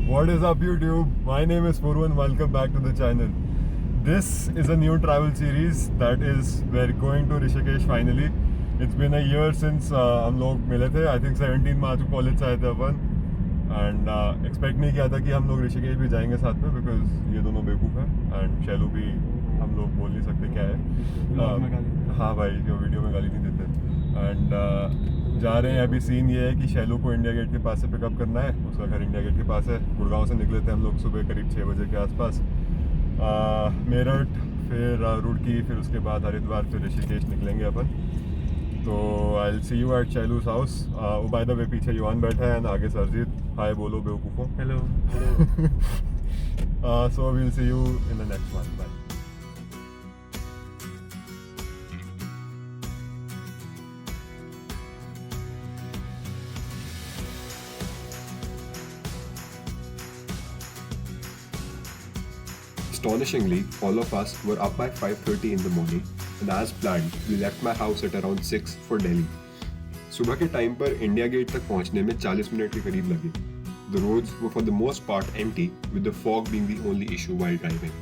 What is up YouTube? My name is Purvan. Welcome back to the channel. This is a new travel series that is we're going to Rishikesh finally. It's been a year since हम लोग मिले थे. I think 17 मार्च को college से आए थे अपन. And expect नहीं किया था कि हम लोग ऋषिकेश भी जाएंगे साथ में बिकॉज ये दोनों बेवकूफ़ हैं एंड शैलू भी हम लोग बोल नहीं सकते क्या है. हाँ भाई जो वीडियो में गाली नहीं देते. एंड जा रहे हैं. अभी सीन ये है कि शैलू को इंडिया गेट के पास से पिकअप करना है. उसका घर इंडिया गेट के पास है. गुड़गांव से निकले थे हम लोग सुबह करीब 6 बजे के आसपास. मेरठ फिर रुड़की फिर उसके बाद हरिद्वार फिर ऋषिकेश निकलेंगे अपन. तो I will see you at Shailu's house. By the way पीछे युवान बैठा है एंड आगे सरजीत. हाय बोलो बेवकूफ़ों. Hello. So we will see you in the next one. Bye. Astonishingly, all of us were up by 5:30 in the morning, and as planned, we left my house at around 6 for Delhi. सुबह के time पर India gate तक पहुंचने में 40 minute के करीब लगे. The roads were for the most part empty, with the fog being the only issue while driving.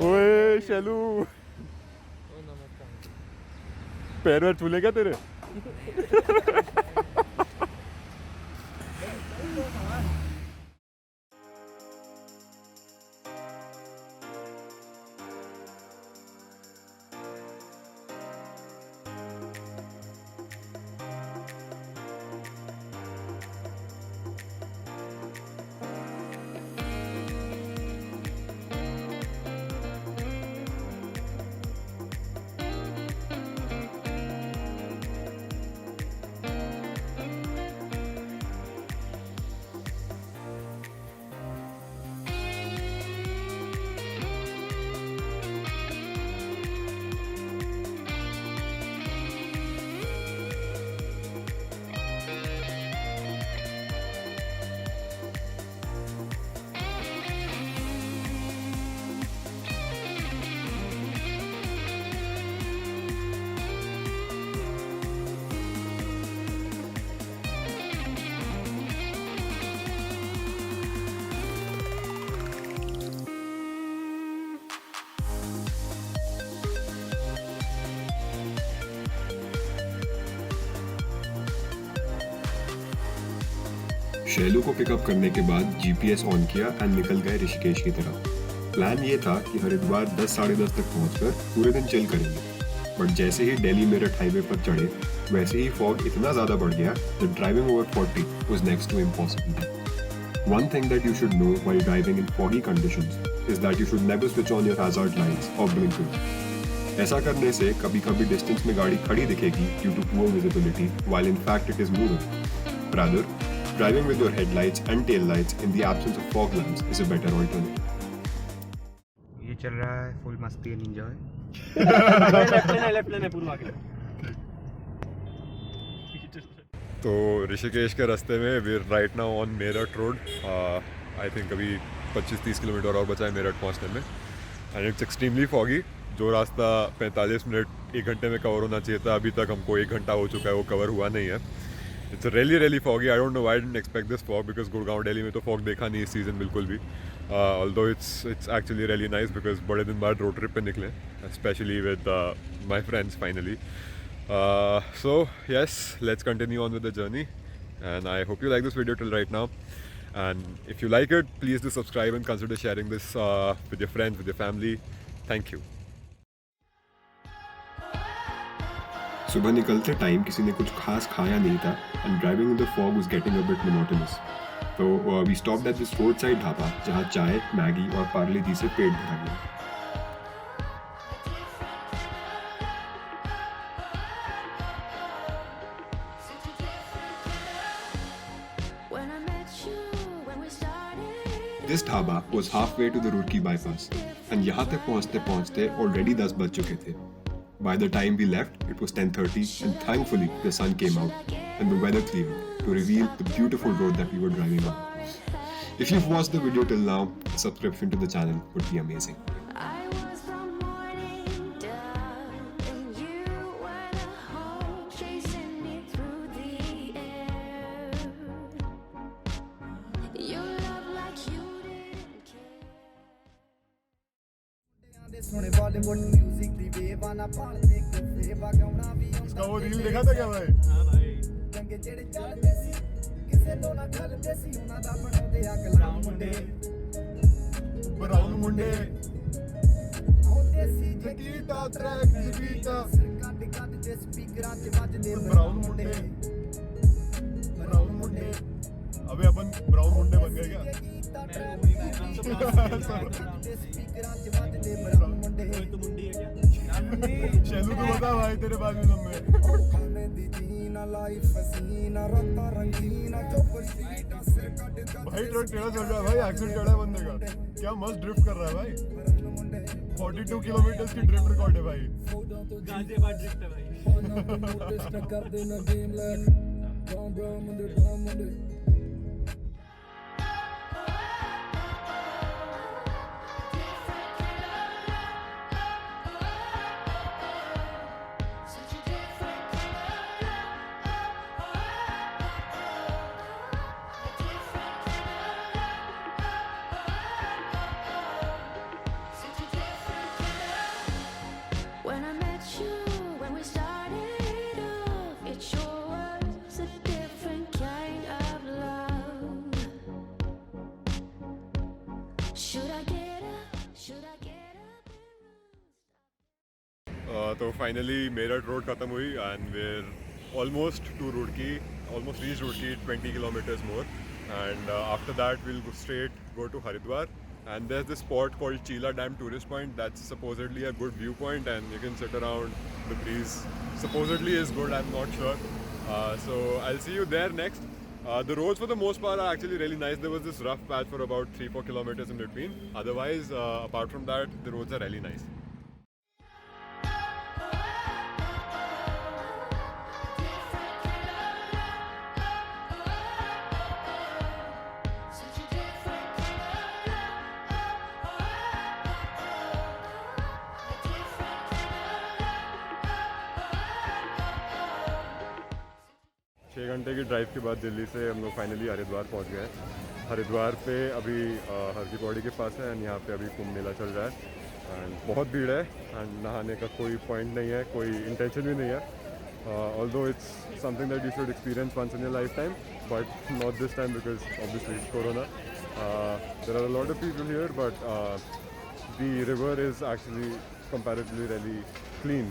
ओए शैलू पैर वैर छूले क्या तेरे? शैलू को पिकअप करने के बाद जीपीएस ऑन किया एंड निकल गए ऋषिकेश की तरफ. प्लान ये था कि हरिद्वार 10 साढ़े 10 तक पहुंचकर पूरे दिन चिल करेंगे. बट जैसे ही दिल्ली मेरठ हाईवे पर चढ़े वैसे ही फॉग इतना ज़्यादा बढ़ गया that driving over 40 was next to impossible. One thing that you should know while driving in foggy conditions is that you should never switch on your hazard lights or blinkers. ऐसा करने से कभी कभी distance में गाड़ी खड़ी दिखेगी due to poor visibility while in fact it is moving. Rather, driving with your headlights and tail lights in the absence of fog lamps is a better alternative. ये चल रहा है फुल मस्ती एंड एंजॉय. लेफ्ट लेने पूर्व आगे. तो ऋषिकेश के रास्ते में we right now on Meerut road. I think अभी 25-30 किलोमीटर और बचा है मेरठ पहुंचने में एंड इट्स एक्सट्रीमली फॉगी. जो रास्ता 45 मिनट 1 घंटे में कवर होना चाहिए था अभी तक हमको 1 घंटा हो चुका है वो कवर हुआ नहीं है. It's really foggy. I don't know why I didn't expect this fog because Gurgaon Delhi में तो fog देखा नहीं इस सीज़न बिल्कुल भी. Although it's actually really nice because बड़े दिन बाद रोड ट्रिप पे निकले especially with my friends finally. So yes, let's continue on with the journey and I hope you like this video till right now. And if you like it, please do subscribe and consider sharing this with your friends, with your family. Thank you. सुबह निकलते time किसी ने कुछ खास खाया नहीं था and driving in the fog was getting a bit monotonous. तो we stopped at this road side dhaba जहाँ चाय, मैगी और पार्ले जी से पेट भरा गया। This dhaba was halfway to the Roorkee bypass, and यहाँ तक पहुँचते already 10 बज चुके थे. By the time we left, it was 10:30, and thankfully the sun came out and the weather cleared to reveal the beautiful road that we were driving on. If you've watched the video till now, a subscription to the channel would be amazing. इसका वो reel देखा था क्या भाई? Brown मुंडे brown मुंडे अबे अपन brown मुंडे बन गए क्या? शैलू तो बता भाई तेरे बाल भी लंबे। भाई ट्रक टेढ़ा चल रहा है भाई, एक्सेल टेढ़ा है बंदे का। क्या मस्त ड्रिफ्ट कर रहा है भाई। 42 किलोमीटर की ड्रिफ्ट रिकॉर्ड है भाई। गाजियाबाद ड्रिफ्ट है भाई। तो फाइनली मेरठ रोड खत्म हुई and we're almost to Roorkee, almost reach Roorkee, 20 kilometers more, and after that we'll go straight to Haridwar, and there's this spot called Chila Dam Tourist Point that's supposedly a good viewpoint and you can sit around. The breeze supposedly is good, I'm not sure, so I'll see you there next. The roads for the most part are actually really nice. There was this rough patch for about 3-4 kilometers in between. Otherwise, apart from that, the roads are really nice. छः घंटे की drive के बाद दिल्ली से हम लोग finally Haridwar पहुंच गए हैं। हरिद्वार पे अभी हर की पौड़ी के पास है एंड यहाँ पे अभी कुंभ मेला चल रहा है एंड बहुत भीड़ है एंड नहाने का कोई पॉइंट नहीं है, कोई इंटेंशन भी नहीं है। Although it's something that you should experience once in your life time, but not this time because obviously it's corona. There are a lot of people here but the river is actually comparatively really clean.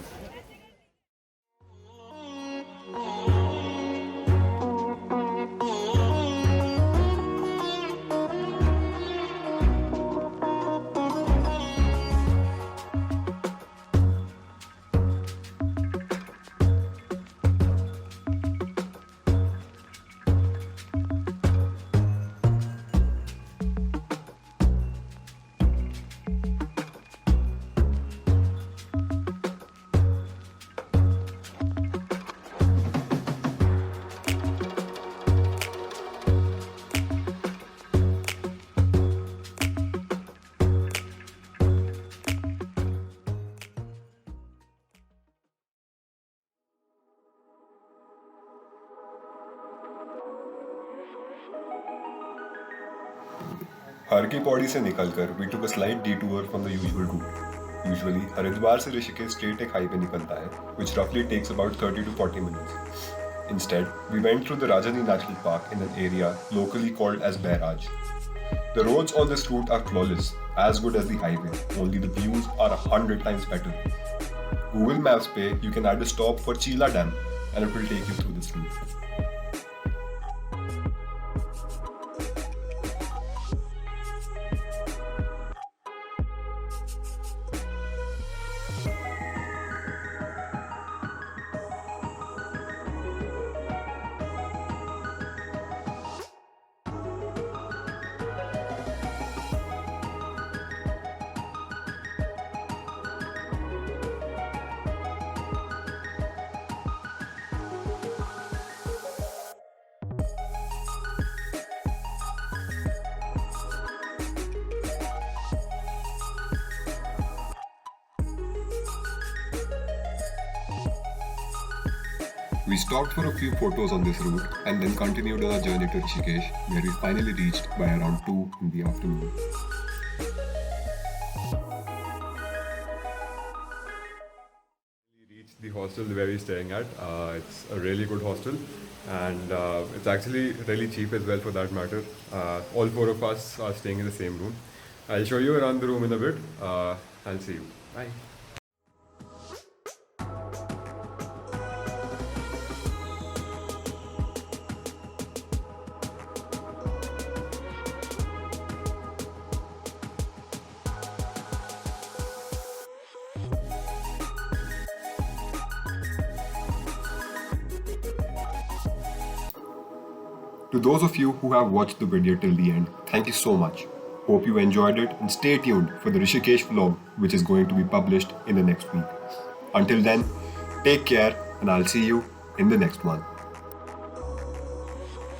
Har ki Pauri से निकलकर we took a slight detour from the usual route. Usually Haridwar से Rishikesh straight एक highway निकलता है, which roughly takes about 30 to 40 minutes. Instead, we went through the Rajani National Park in an area locally called as Bairaj. The roads on this route are flawless, as good as the highway, only the views are 100 times better. Google Maps पे you can add a stop for Chila Dam and it will take you through this route. We stopped for a few photos on this route and then continued on our journey to Rishikesh, where we finally reached by around 2 in the afternoon. We reached the hostel where we're staying at. It's a really good hostel, and it's actually really cheap as well for that matter. All four of us are staying in the same room. I'll show you around the room in a bit. I'll see you. Bye. To those of you who have watched the video till the end, thank you so much. Hope you enjoyed it and stay tuned for the Rishikesh vlog, which is going to be published in the next week. Until then, take care and I'll see you in the next one.